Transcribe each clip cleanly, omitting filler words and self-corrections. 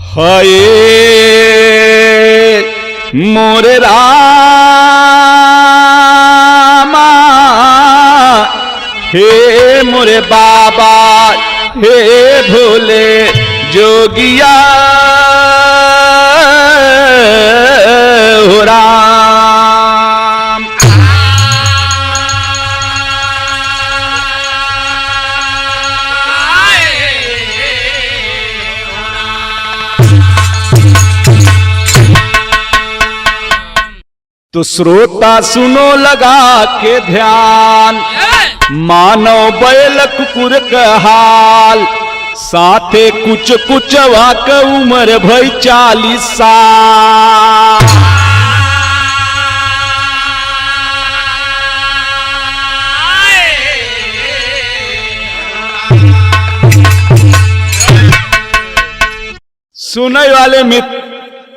हाय मोरे रामा, हे मोरे बाबा, हे भोले जोगिया हो राम। तो श्रोता सुनो लगा के ध्यान, मानव बैल कुकुर का हाल, साथे कुछ कुछ वाक उम्र भई 40 साल। सुनने वाले मित्र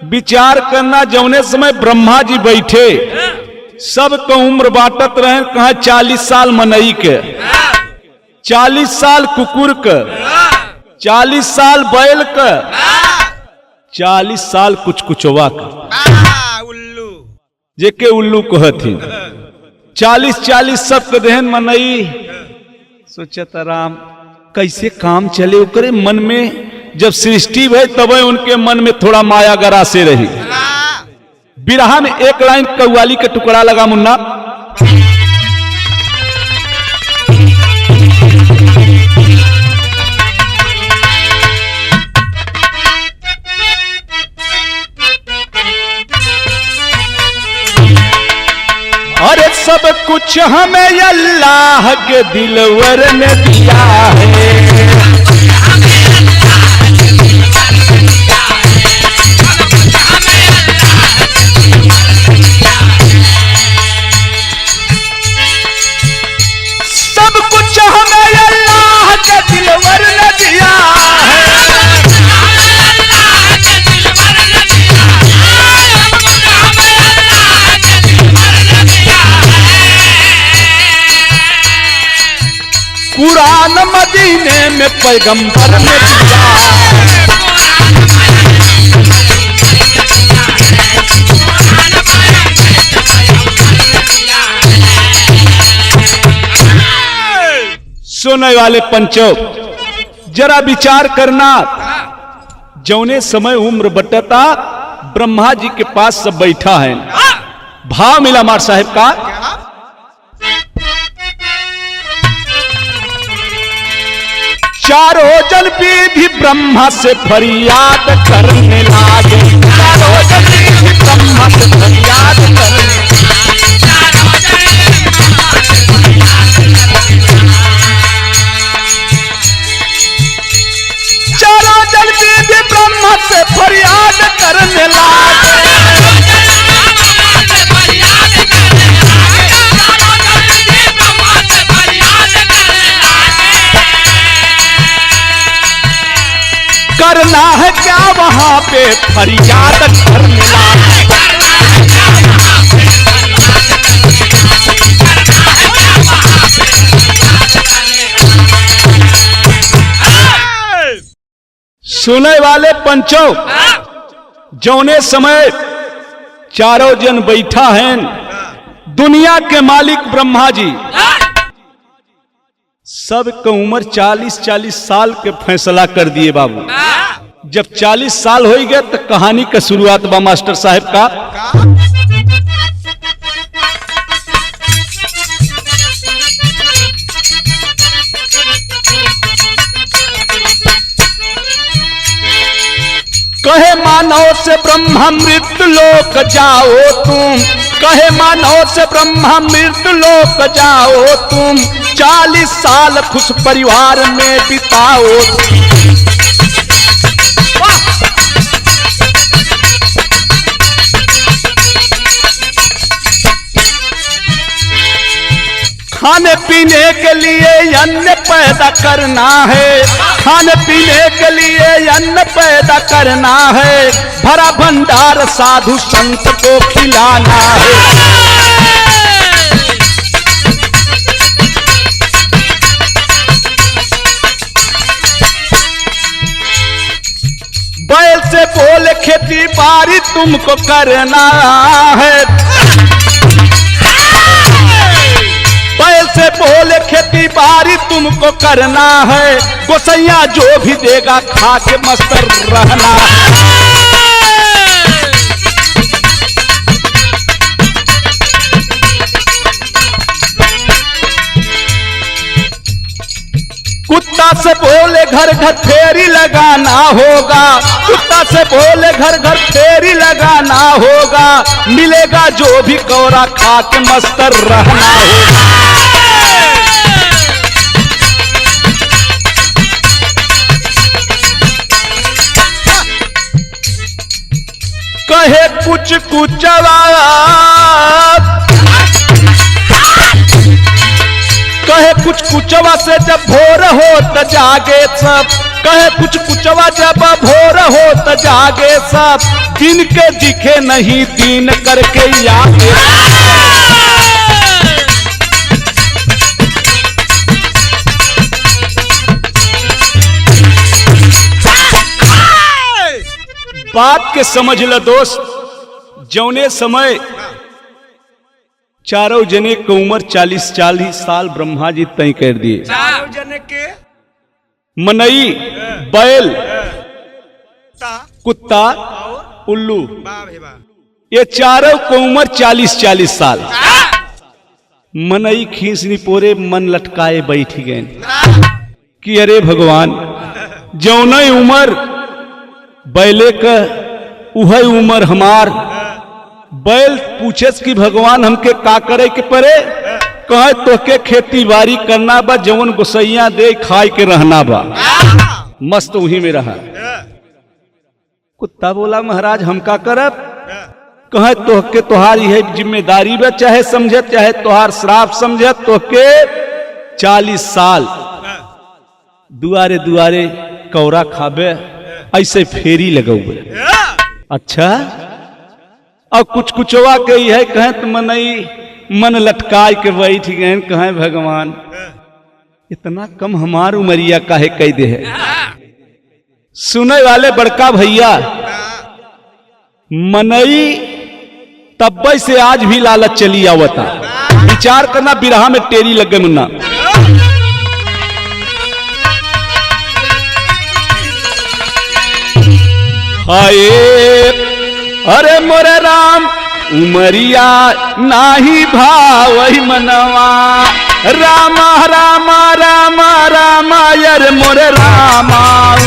विचार करना, जौने समय ब्रह्मा जी बैठे सबको उम्र बांटत रहे, कहा 40 साल मनई के, 40 साल कुकुर के, 40 साल बैल का, 40 साल कुछ कुचवा का, उल्लू जेके उल्लू कहती। 40 सबके देहन मनई। सोचता राम कैसे काम चले ओकरे मन में, जब सृष्टि भई तब उनके मन में थोड़ा माया गरा से रही। बिरहा में एक लाइन कव्वाली का टुकड़ा लगा मुन्ना, अरे सब कुछ हमें अल्लाह के दिलवर ने दिया है, सब कुछ हमें अल्लाह के दिलवर ने दिया है। कुरान मदीने में पैगंबर ने दिया है। सुनने वाले पंचों जरा विचार करना, जौने समय उम्र बटता ब्रह्मा जी के पास सब बैठा है, भाव मिला मार साहेब का, चारों जन भी ब्रह्मा से फरियाद करने लागे, चारों जन भी ब्रह्मा से फरियाद करने, चारों जन भी ब्रह्मा से फरियाद करने लागे। करना है क्या वहां पे फरियाद करने लागे, सुने वाले पंचों जौने समय चारों जन बैठा हैं, दुनिया के मालिक ब्रह्मा जी सबको उम्र 40 साल के फैसला कर दिए बाबू। जब 40 साल हो गए तो कहानी का शुरुआत बा मास्टर साहब का, कहे मानव से ब्रह्मा मृत्यु लोक जाओ तुम, कहे मानव से ब्रह्मा मृत्यु लोक जाओ तुम, 40 साल खुश परिवार में बिताओ। खाने पीने के लिए अन्न पैदा करना है, खाने पीने के लिए अन्न पैदा करना है, भरा भंडार साधु संत को खिलाना है। बैल से खेती बाड़ी तुमको करना है, बैल से बोले खेती बाड़ी तुमको करना है, गोसैया जो भी देगा खा के मस्त रहना है। कुत्ता से बोले घर घर फेरी लगाना होगा, कुत्ता से बोले घर घर फेरी लगाना होगा, मिलेगा जो भी कौरा खा के मस्त रहना होगा। कहे कुछ कुचवा, कहे कुछ कुचवा से जब भोर हो त जागे सब, कहे कुछ कुचवा जब भोर हो त जागे सब, दिन के दिखे नहीं दिन करके याद। बात के समझ ल दोस्त, जौने समय चारों जने की उम्र 40-40 साल ब्रह्मा जी तय कर दिए। चारों जने के मनई, बैल, कुत्ता, उल्लू, ये चारों की उम्र 40-40 साल। मनई खींचनी पोरे मन लटकाए बैठ गए कि अरे भगवान, जौन उम्र बैले का उह उम्र हमार। बैल पूछे कि भगवान हमके का करे के परे, कहे तो के खेती बाड़ी करना बा, जवन गोसैया दे खाए के रहना बा, मस्त वहीं में रहा। कुत्ता बोला महाराज हम का करब, कहे तो के तुहारी है जिम्मेदारी बा, चाहे समझे चाहे तुहार श्राप समझे, तो के 40 साल दुआरे दुआरे कौरा खाबे, ऐसे फेरी लगौबे। अच्छा, और कुछ कुचवा के है कहे तो मनई मन लटकाए के बैठ गए, कहे भगवान इतना कम हमार उमरिया काहे कह दे है। सुने वाले बड़का भैया, मनई तब्बे से आज भी लालच चली आवता। विचार करना, बिरहा में टेरी लग गए मुन्ना। हाय अरे मोरे राम उमरिया नाही भावई मनवा, रामा रामा रामा रामा यार मोरे रामा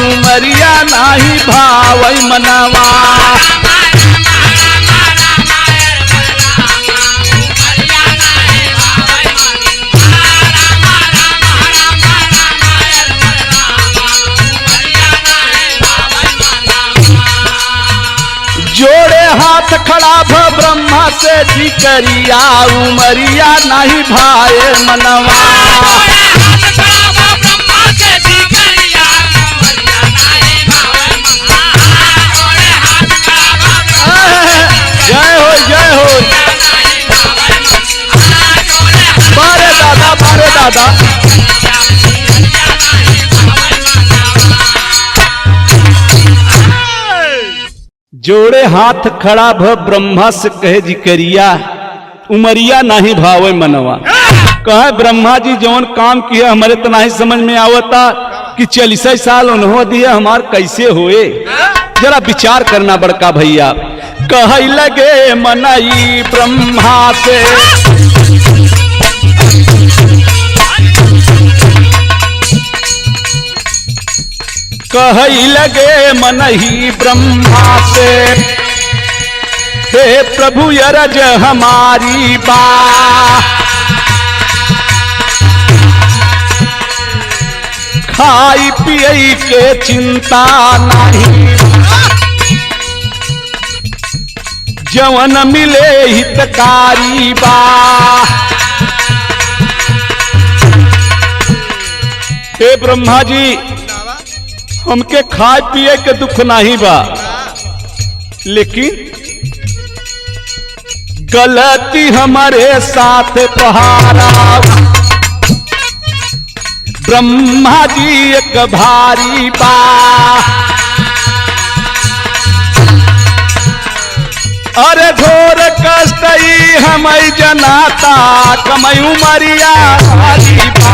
उमरिया नाही भावई मनवा। जोड़े हाथ खड़ा भ ब्रह्मा से जिकरिया, उमरिया नहीं भाए मनवा। जय हो जय हो, बारे दादा बारे दादा। जोड़े हाथ खड़ा भ ब्रह्मा से कहे जिकरिया, उमरिया नहीं भावे मनवा। कहे ब्रह्मा जी जौन काम किया हमारे तो नहीं समझ में आवता कि 40 साल उन्होंने दिया हमार कैसे हुए, जरा विचार करना बड़का भैया। कह लगे मनई ब्रह्मा से, कह लगे मनही ब्रह्मा से, हे प्रभु यरज हमारी बा। खाई पियई के चिंता नहीं, जवन मिले हितकारी बा। हे ब्रह्मा जी हमके खाए पिए के दुख नहीं बा, लेकिन गलती हमारे साथ पहाड़ा। ब्रह्मा जी एक भारी बा, अरे घोर कष्ट हम जनाता कमई उमरिया भारी बा।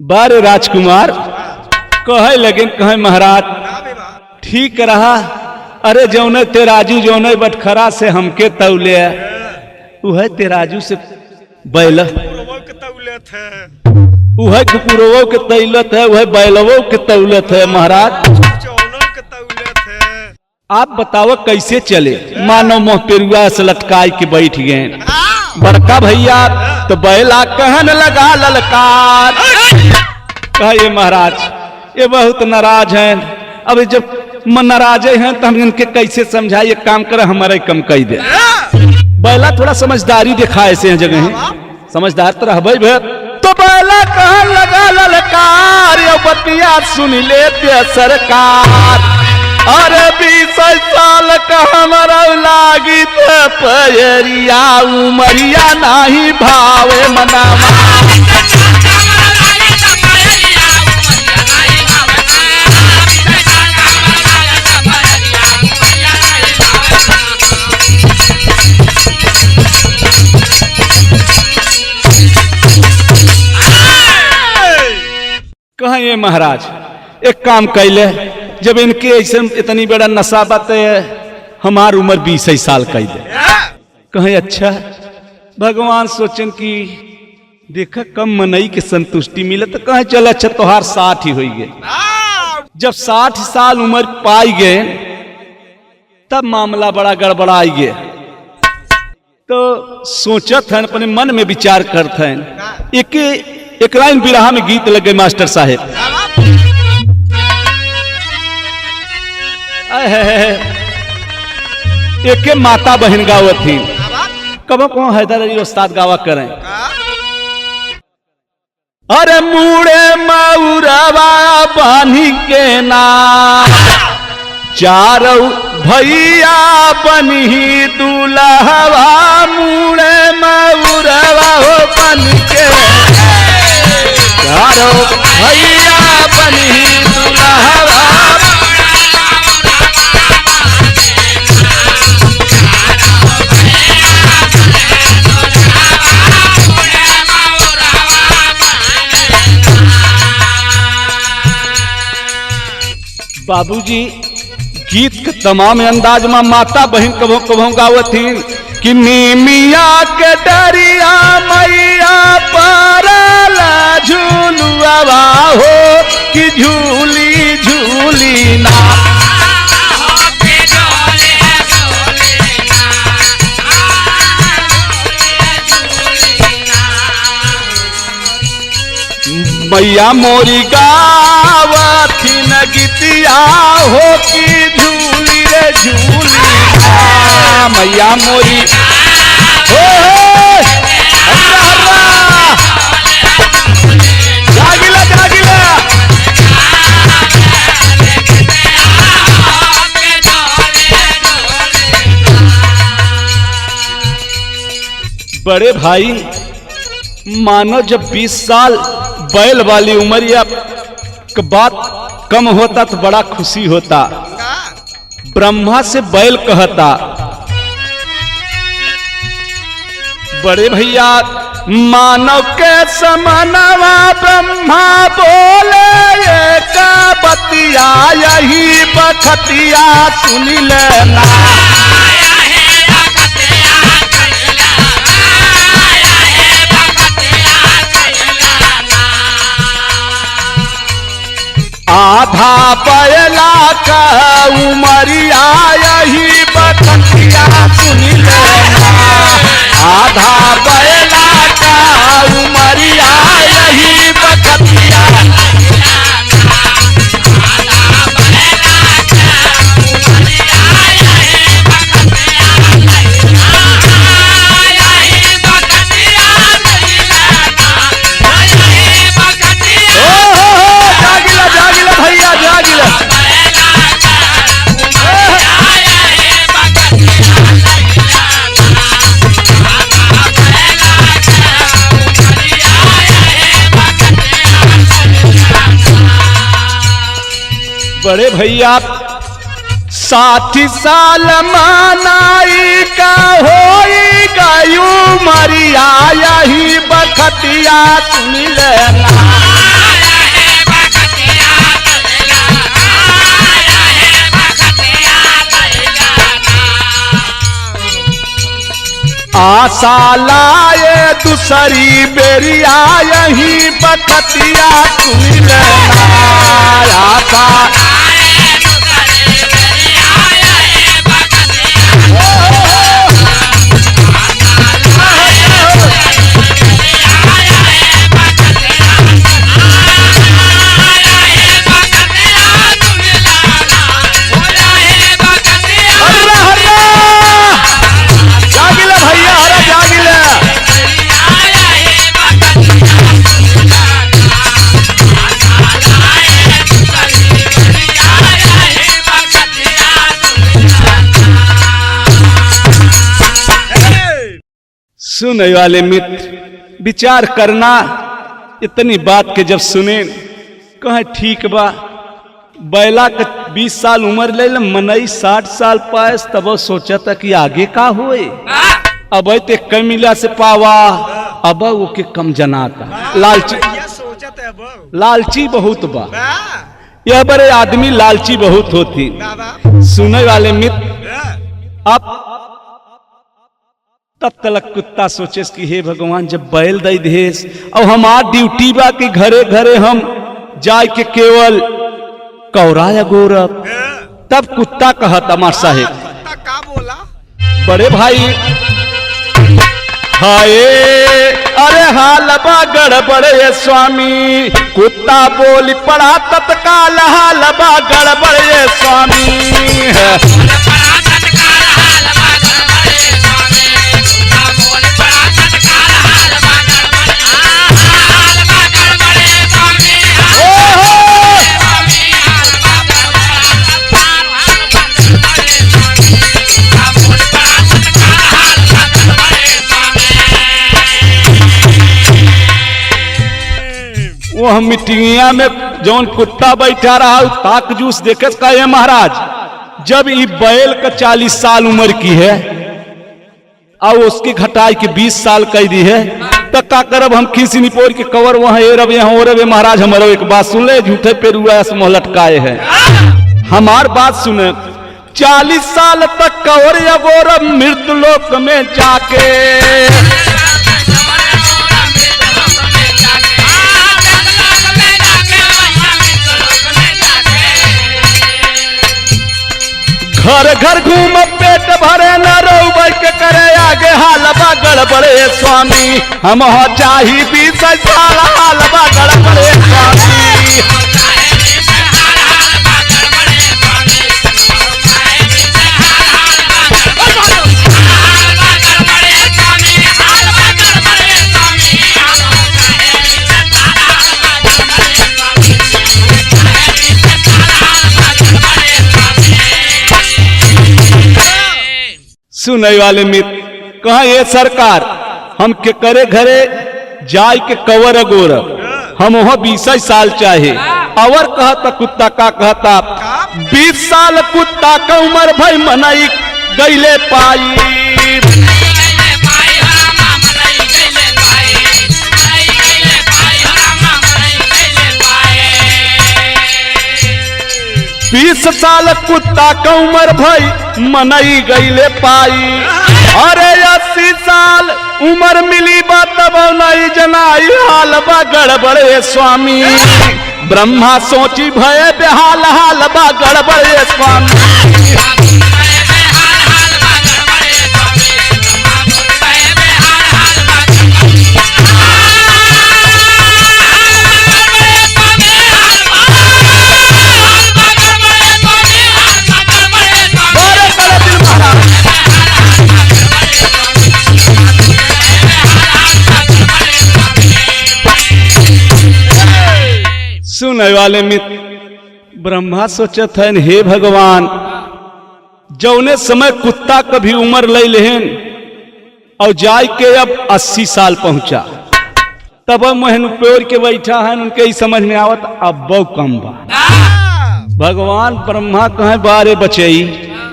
बारे राजकुमार कहे लगे कहे महाराज ठीक रहा। अरे जौने तेराजू जौने बटखरा से हमके तौले वह तेराजू से बैल वह कुकुरवो के तौलत है वह बैलवो के तौलत है। महाराज आप बताओ कैसे चले? मानो मोह पेरुआ से लटकाई के बैठ गए। बड़का भैया तो बैला कहन लगा ललकार कहे महाराज ये बहुत नाराज हैं। अब जब मन नाराजे हैं तो हम इनके कैसे समझाए? ये काम कर हमारे कम कही दे। बैला थोड़ा समझदारी दिखा ऐसे जगह समझदार तो रहबे तो बैला कहन लगा ललकार ये बतिया सुन लेते सरकार। अरे 20 साल का हमारा लागी पैरिया उमरिया नहीं भावे मनावा। कहे महाराज एक काम कैले जब इनके ऐसे इतनी बड़ा नशा बाते हमार उम्र 20 साल कह दे। कहे अच्छा भगवान सोचन की देखा कम मनई के संतुष्टि मिले तो कहे चल अच्छा तोहार 60 ही हो गए। जब 60 साल उम्र पाई गए तब मामला बड़ा गड़बड़ा आई गए। तो सोचत हैं अपने मन में विचार करते हैं। एक लाइन बिरहा में गीत लगे मास्टर साहेब। एक माता बहन गावत थी कबो को हैदर अली उस्ताद गावा करें। अरे मुड़े मऊरवा बानी के ना चारों भैया बनी दुल्हवा मुड़े मऊरवा हो बन के चारों भैया बनी दुल्हवा। बाबूजी गीत के तमाम अंदाज में माता बहन कभो कभो गावत थी कि नीमिया के डरिया मैया परला झूलुआ हो कि झूली झूली ना। मैया मोरी गावथी न गीतिया हो कि झूली रे झूली मैया मोरी हो जागिला जागिला। बड़े भाई मानो जब 20 साल बैल वाली उमरिया का बात कम होता तो बड़ा खुशी होता। ब्रह्मा से बैल कहता बड़े भैया मानव के समानवा ब्रह्मा बोले का बतिया यही बखतिया सुन लेना। आधा बैला का उमरिया यही बखतिया सुन लेना। आधा बैला का उमरिया यही बखतिया। आधा बैला का बड़े भैया 60 साल मनाई का होई गयू मरिया यही बखतिया सुन लेना। आशा लाए दूसरी बेरिया यही बखतिया सुन लेना। आशा सुनने वाले मित्र विचार करना, इतनी बात के जब सुने कहे ठीक बा, बैला के 20 साल उम्र ले मनई 60 साल पायस, तब सोचा था कि आगे का होए। अब ते कमिला से पावा, अब वो के कम जनाता लालची बहुत बा। यह बड़े आदमी लालची बहुत होती। सुनने वाले मित्र अब तब तलक कुत्ता सोचे कि हे भगवान जब बैल दई देश और हमार ड्यूटी बा कि घरे घरे हम जाए के केवल कौराया गोरब। तब कुत्ता कहा तमार साहेब का बोला बड़े भाई हाय अरे हालबा गड़बड़े स्वामी, कुत्ता बोली पड़ा तत्काल हालबा गड़बड़े स्वामी। वो मीटिंगिया में जौन कुत्ता बैठा रहा ताक जूस देखे कहे महाराज जब ये बैल का 40 साल उम्र की है और उसकी घटाई के 20 साल कह दी है, तो का करब हम खीसी निपोर के कवर वहां रब यहाँ रब महाराज। हमारो एक बात सुन ले, झूठे पे रुआ मोह लटकाए है। हमार बात सुने, 40 साल तक कवर अगोरब मृत्यु लोक में जाके, 'घर घर घूम पेट भरे न रोबै के करे आगे हालबा गड़बड़े स्वामी। हम हो चाही 20 साल हालबा गड़बड़े स्वामी। सुनने वाले मित्र कहा ये सरकार हम के करे घरे जाय के कवर गोर हम वहां 20 साल चाहे। और कहता कुत्ता का कहता 20 साल कुत्ता का उम्र भाई मनाई गईले पाई। 20 साल कुत्ता का उम्र भाई मनई गईले पाई। अरे 80 साल उम्र मिली बात नहीं जनाई हालबा गड़बड़े स्वामी। ब्रह्मा सोची भय बेहाल हालबा गड़बड़े स्वामी। सुनने वाले मित्र ब्रह्मा सोचत है हे भगवान जौने समय कुत्ता कभी उम्र ले लेहन और जाय के अब 80 साल पहुंचा तब मोहन पेड़ के बैठा है उनके ही समझ में आवत अब बहु कम बा। भगवान ब्रह्मा कहे बारे बचई,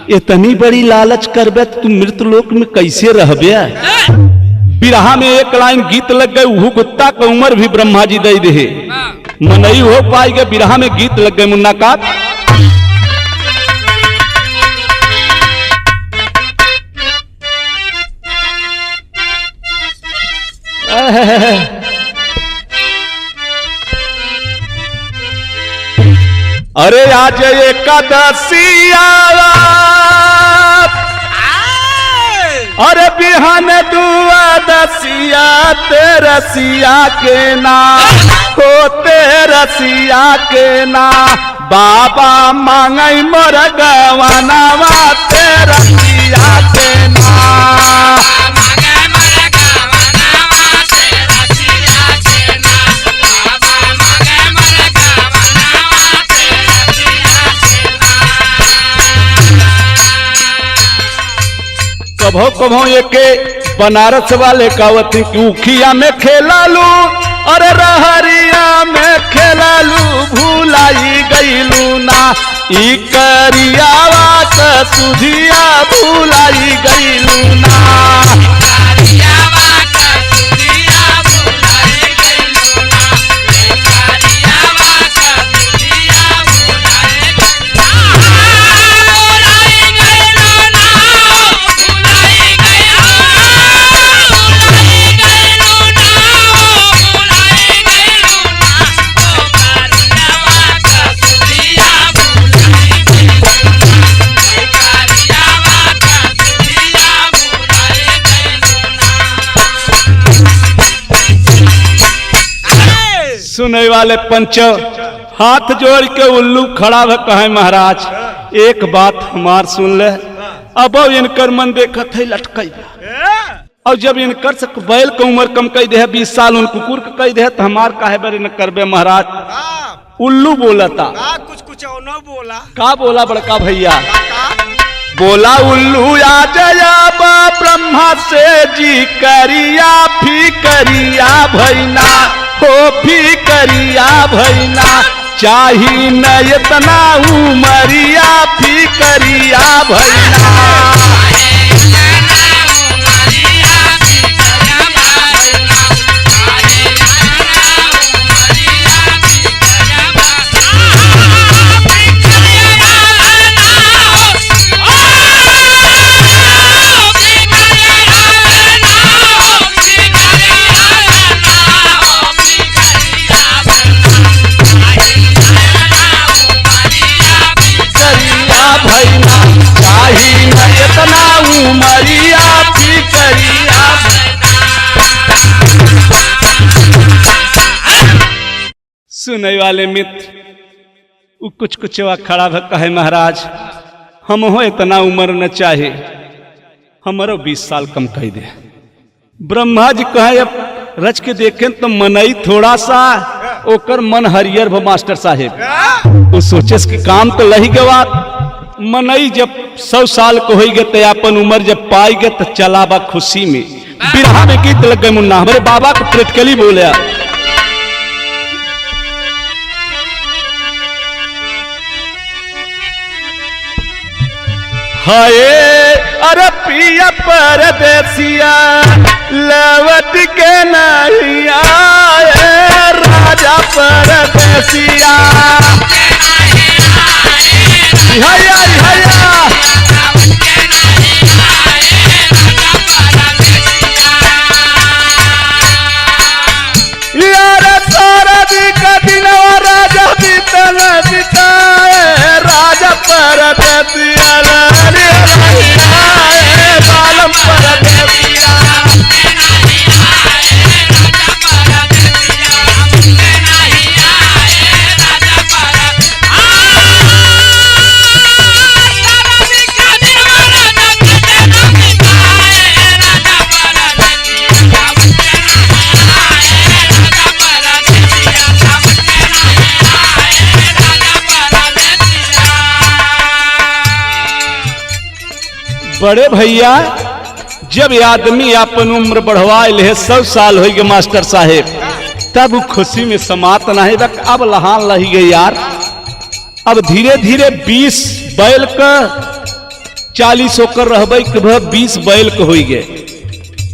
इतनी बड़ी लालच करबे तो तुम मृतलोक में कैसे रहबे। बिरहा में एक लाइन गीत लग गए, उहु कुत्ता का उम्र भी ब्रह्मा जी दे दे, मनई हो पाई गए। बिरहा में गीत लग गए मुन्ना का, अरे आज एकादशिया, अरे बिहान दुआदशिया, तेरसिया के ना हो, तेरसिया के ना बाबा मांगई मोर गवानावा, तेरसिया के ना कभो कभो एके बनारस वाले कावती उखिया में खेलालू, अरे रहरिया में खेलालू, भूलाई गईलू ना ई करियावा त सुधिया, भूलाई गईलू ना। सुनने वाले पंच हाथ जोड़ के उल्लू खड़ा है, कहे महाराज एक बात हमार सुन ले। अब इनकर मन देखा थे लटकई, और जब इनकर से बैल का उम्र कम कई दे 20 साल, उन कुकुर का कई दे तो हमार काहे बारे न करबे महाराज। उल्लू बोला था कुछ न बोला, का बोला बड़का भैया, बोला उल्लू आ जया ब्रह्मा से जी करिया फिकरिया भैना, हो फिकरिया भैना, चाही न इतना उमरिया, फिकरिया भैना। सुनने वाले मित्र कुछ कुछवा खड़ा कहे महाराज हम हो इतना उम्र न चाहे, हमारो 20 साल कम कह दे। ब्रह्मा जी कहे अब रच के देखें तो मनई थोड़ा सा, ओकर मन हरियर भ मास्टर साहेब, वो सोचे कि काम तो लही गवा। मनई जब 100 साल को हो गए तो अपन उम्र जब पाई गए तो चला बा खुशी में। बिरहा में गीत लग गए मुन्ना, हमारे बाबा को प्रैक्टिकली बोले, हाय अरे पिया परदेसिया लवट के नहीं आए, राजा परदेसिया हया हया, यार सारा दिन राजा बीतल बिताए, राजा परदेसिया बालम परदेसिया। बड़े भैया जब आदमी अपन उम्र बढ़वा ले 100 साल हो गए मास्टर साहेब, तब खुशी में समात नहीं, अब लहान लही गई यार। अब धीरे धीरे 20 बैल का 40 होकर रहबे 20 बैल के हो गए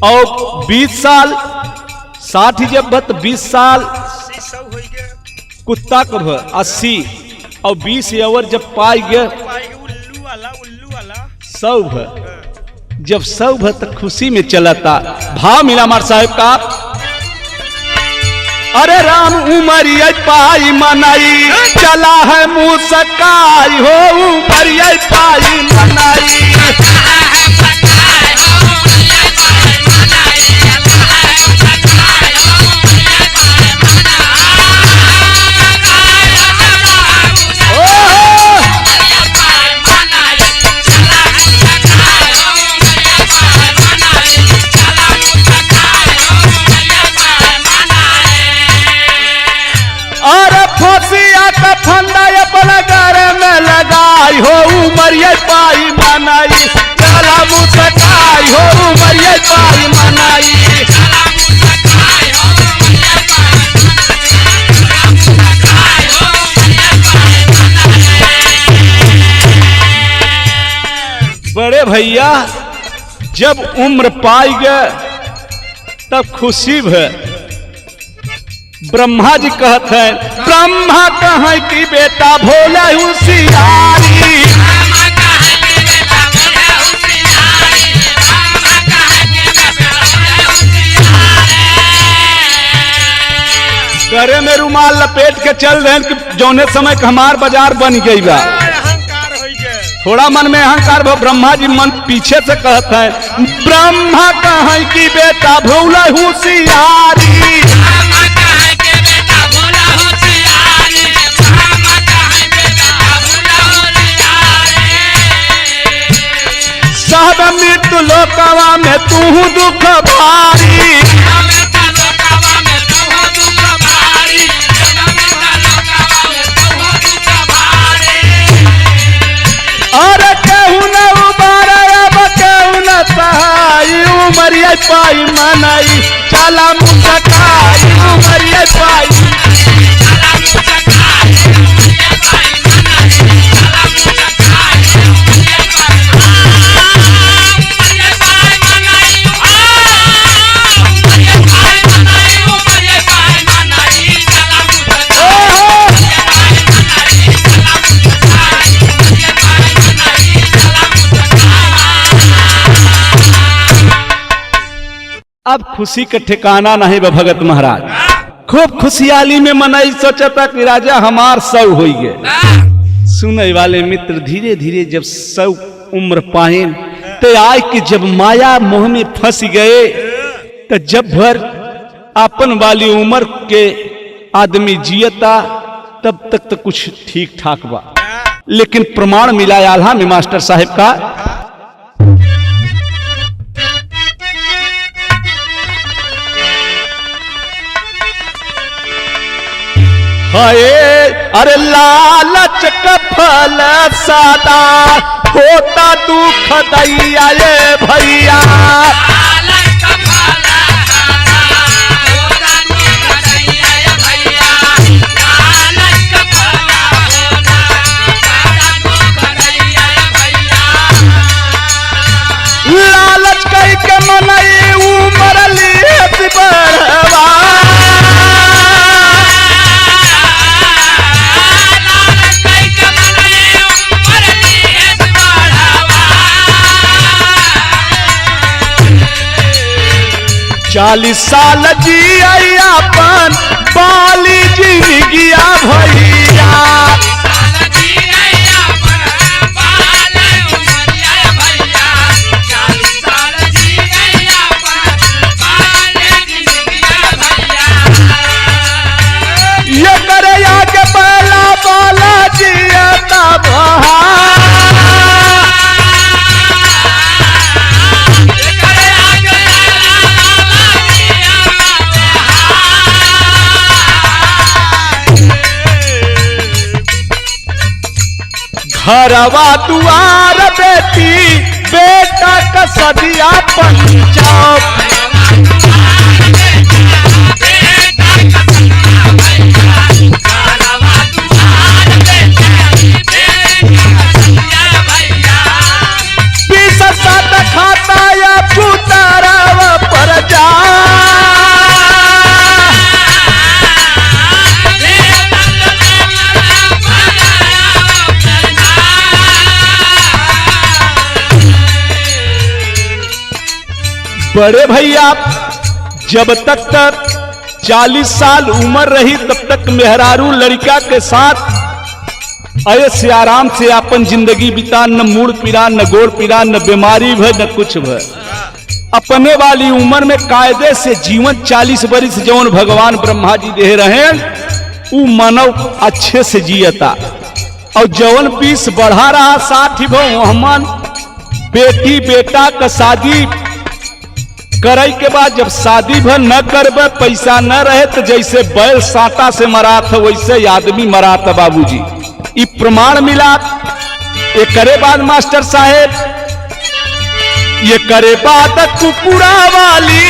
और 20 साल 60 जब बत 20 साल कुत्ता कब 80 और 20 अवर जब पाई गए उल्लू वाला 100 जब 100 तक खुशी में चलाता भाव मिला मार साहब का। अरे राम उमरिया पाई मनाई चला है मुँह सकाई हो उमरिया पाई मनाई। फंदा अपना घर में लगाई हो उमरिया पाई मनाई चला मुस्काई हो उमरिया पाई मनाई। बड़े भैया जब उम्र पाई गए तब खुशी है। ब्रह्मा जी कहते हैं ब्रह्मा कहाँ की बेटा भोला होशियारी। घरे में रुमाल लपेट के चल रहे हैं कि जौने समय हमार बाजार बन गई बा। थोड़ा मन में अहंकार भो ब्रह्मा जी मन पीछे से कहते हैं ब्रह्मा कहाँ की बेटा भोला होशियारी। सब मृत्यु लोकवा में तू दुख भारी। अरे केहू न उबारा अब केहू न सहाई उमरिया पाई मनाई चला मुस्काई उमरिया पाई। अब खुशी का ठिकाना नहीं बा भगत महाराज। खूब खुशहाली में मनाई सोचता कि राजा हमार 100 हो गए। सुनने वाले मित्र धीरे धीरे जब 100 उम्र पाए तो आय कि जब माया मोह में फंस गए तो जब भर अपन वाली उम्र के आदमी जियता तब तक तो कुछ ठीक ठाक बा। लेकिन प्रमाण मिला आल्हा में मास्टर साहब का अरे लालच का फल सदा होता दुख दैया ये भैया। लालच कई के मनई उमर लियत बढ़वा। चालीस साल जिया अपन बाली जी गया भैया। ये करे आगे पहला बाला जिया तब घरवा दुआर बेटी बेटा का सदिया पंचाप। बड़े भैया जब तक 40 साल उम्र रही तब तक मेहरारू लड़का के साथ ऐसे आराम से अपन जिंदगी बिता, न मूड पीड़ा, न गोड़ पीड़ा, न बीमारी भय, न कुछ भय। अपने वाली उम्र में कायदे से जीवन 40 बरिस जौन भगवान ब्रह्मा जी दे रहे वो मानव अच्छे से जियता। और जौन 20 बढ़ा रहा 60 भो हमन बेटी बेटा का शादी करे के बाद जब शादी भर न करबे, पैसा न रहे तो जैसे बैल साटा से मरा था वैसे आदमी मरा था बाबूजी। ये प्रमाण मिला। ये करे बाद मास्टर साहेब, ये करे बाद कुकुरा वाली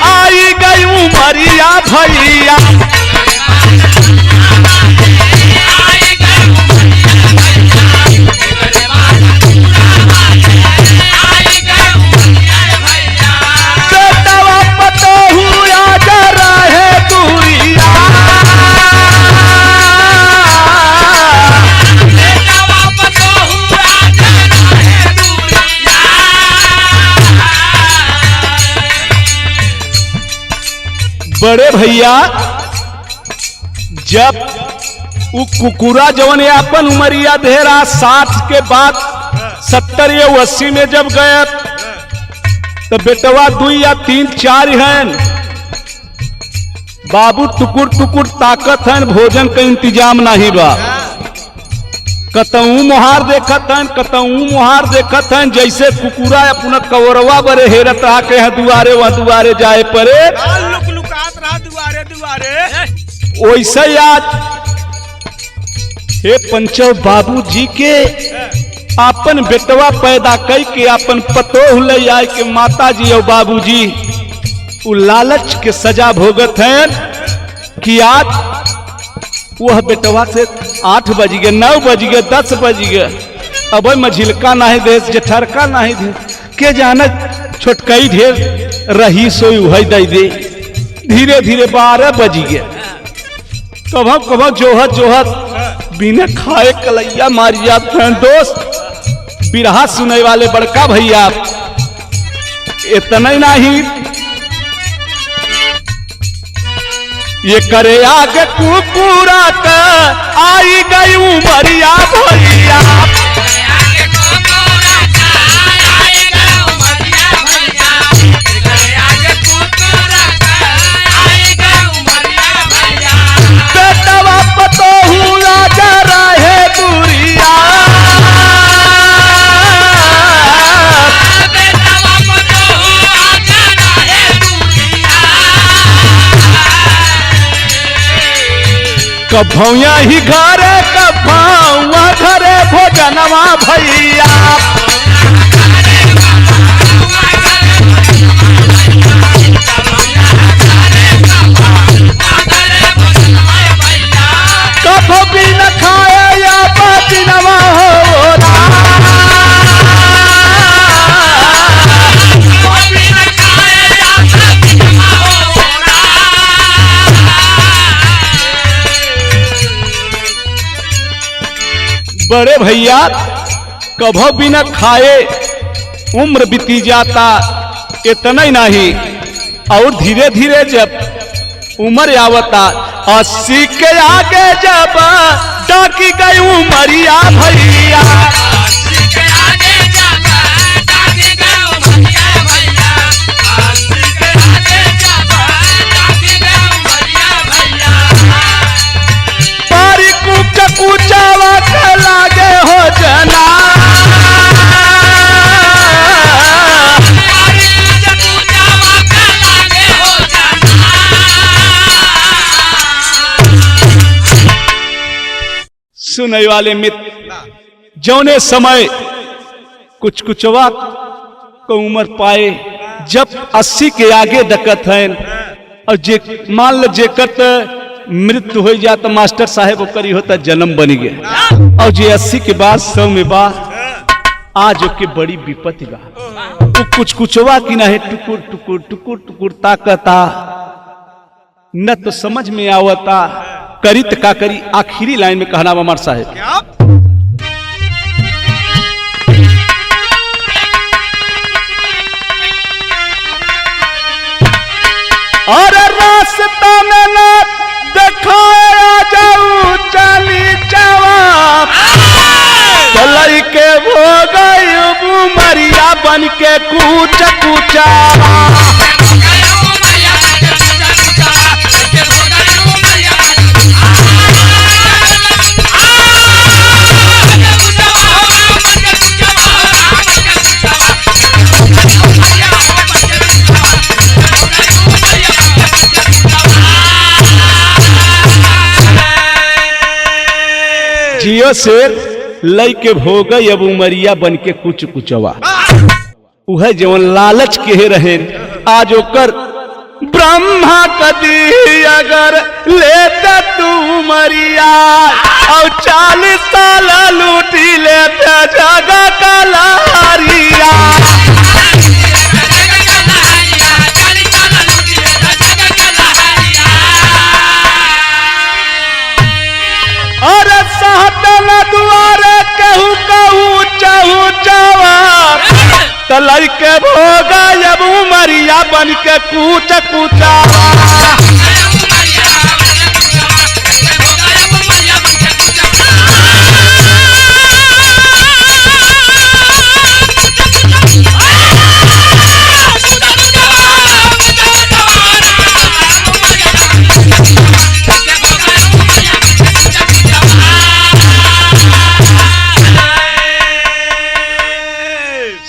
आई गई उमरिया भैया। बड़े भैया जब वो कुकुरा जवन अपन उमरिया धेरा 60 के बाद 70 या 80 में जब गए तो बेटवा 2 या 3 4 हैं। बाबू टुकुर टुकुर ताकत है, भोजन का इंतजाम नहीं बा। कतऊ मुहार देखत हैं, कतऊ मुहार देखत हैं। जैसे कुकुरा अपना कवरवा बरे हेरत रहा के दुआरे वह दुआरे जाए परे वैसे याद हे पंचो बाबू जी के अपन बेटवा पैदा कई के अपन पतोह ले आए के माता जी और बाबू जी वो लालच के सजा भोगत हैं कि आज वह बेटवा से 8 बज गए, 9 बज गए, 10 बज गए, अब मझिलका नहीं दे, जठरका नहीं दे, के जाना छोटकई ढेर रही सोई वही दे दे। धीरे धीरे 12 बज गए। कभो कभो जोहत जोहत बिना खाए कलैया मार जाते हैं। दोस्त बिरहा सुने वाले बड़का भैया इतना ही नहीं, ये करे आगे कुकुरा का आई गई उमरिया भैया। बेटवा पतोहू राजा रहे दूरिया। कभौया ही घरे कभौआ घरे भोजनवा भैया। कभो भी न खाए या बातिनवा होला। बड़े भैया कभो भी न खाए उम्र बीती जाता, इतना ही नहीं और धीरे धीरे जब उम्र आवता 80 के आगे जब डाकी गई उमरिया भैया। पारी कुचा कुचावा के लागे हो जना। सुनने वाले मित्र जौने समय कुछ कुचवा को उम्र पाए जब 80 के आगे दकत है और जे मान लो जेकर मृत्यु हो जाता मास्टर साहेब ओकरी होता जन्म बनी गया और जे 80 के बाद 100 में बा आज के बड़ी विपत्ति बा। वो कुछ कुचवा की ना है टुकुर टुकुर टुकुर टुकुर ताकता न तो समझ में आवता करी त का करी। आखिरी लाइन में कहना अमर साहेब, और रास्ता में ना दिखाया जाऊ चाली जवाब चल के हो गई उमरिया बन के कूच कूचा जियो शेर लई के भोग अब उमरिया बन के कुछ कुचवा उह जवन लालच के रहे आज ओकर ब्रह्मा कदी अगर लेते तू उमरिया और 40 साल लूटी लेते जगह का लहरिया दुआरे कहू कहू चाहू जवाब तलई के भोगा जब उमरिया बन के कूच कूचा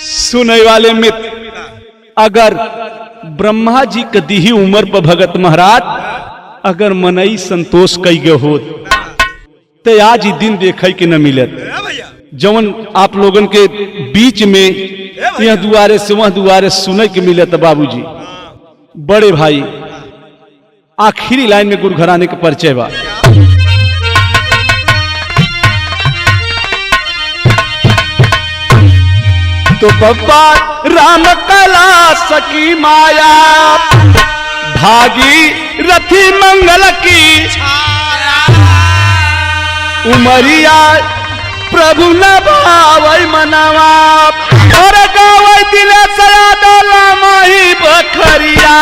सुनने वाले मित्र अगर ब्रह्मा जी के दीही उम्र पर भगत महाराज अगर मनई संतोष कई गए हो तो आज ही दिन देखे के न मिलत जवन आप लोगन के बीच में यह दुआरे से वह दुआरे सुने के मिलत बाबूजी बड़े भाई आखिरी लाइन में गुरु घराने के परिचय बा तो बब्बा राम कला सकी माया भागी रथी मंगल की उमरिया प्रभु न भावई मनवा और गावई दिले सया डोला माही बखरिया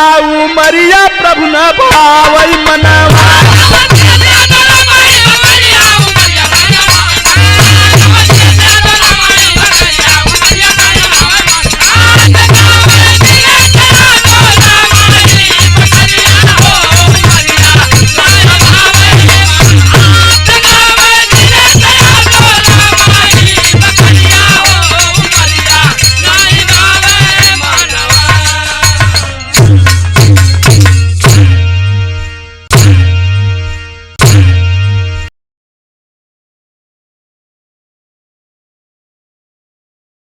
उमरिया प्रभु न भाव